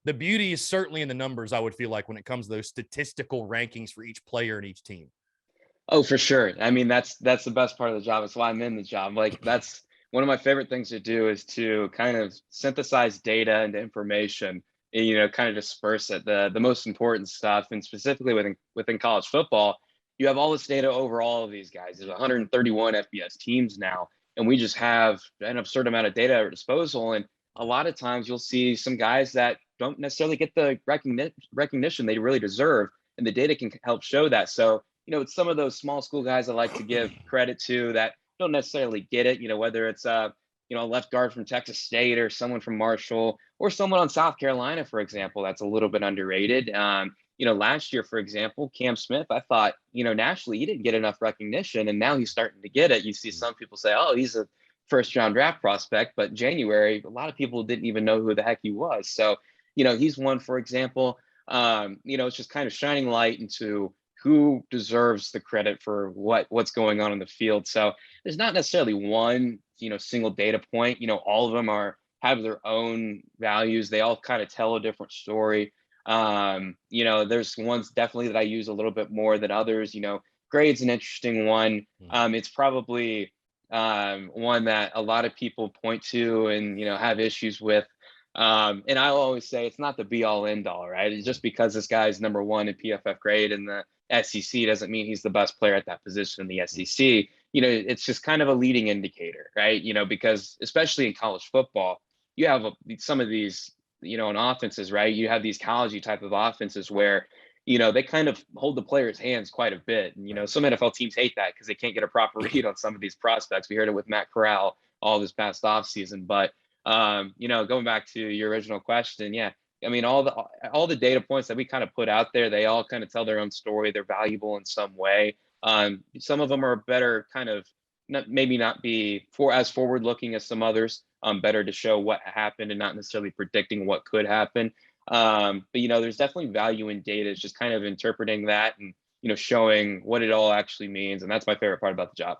the beauty is certainly in the numbers, I would feel like, when it comes to those statistical rankings for each player and each team. Oh, for sure. I mean, that's the best part of the job. That's why I'm in the job. Like, that's one of my favorite things to do, is to kind of synthesize data and information and, kind of disperse it. The most important stuff, and specifically within college football, you have all this data over all of these guys. There's 131 FBS teams now, and we just have an absurd amount of data at our disposal. And a lot of times you'll see some guys that don't necessarily get the recognition they really deserve, and the data can help show that. So, it's some of those small school guys I like to give credit to that don't necessarily get it, whether it's a left guard from Texas State, or someone from Marshall, or someone on South Carolina, for example, that's a little bit underrated. Last year, for example, Cam Smith, I thought, nationally, he didn't get enough recognition, and now he's starting to get it. You see some people say, oh, he's a first round draft prospect, but January, a lot of people didn't even know who the heck he was. So, he's one, for example. It's just kind of shining light into who deserves the credit for what's going on in the field. So there's not necessarily one, single data point. All of them have their own values. They all kind of tell a different story. There's ones definitely that I use a little bit more than others. Grade's an interesting one. It's probably one that a lot of people point to and, have issues with. And I'll always say it's not the be all end all, right? It's just because this guy's number one in PFF grade in the SEC doesn't mean he's the best player at that position in the SEC. It's just kind of a leading indicator, right? Because especially in college football, you have some of these, in offenses, right? You have these college type of offenses where, they kind of hold the players' hands quite a bit. And, some NFL teams hate that because they can't get a proper read on some of these prospects. We heard it with Matt Corral all this past offseason. But, going back to your original question, yeah, I mean, all the data points that we kind of put out there, they all kind of tell their own story. They're valuable in some way. Some of them are better, kind of maybe not be as forward looking as some others. Better to show what happened and not necessarily predicting what could happen. But there's definitely value in data. It's just kind of interpreting that and showing what it all actually means. And that's my favorite part about the job.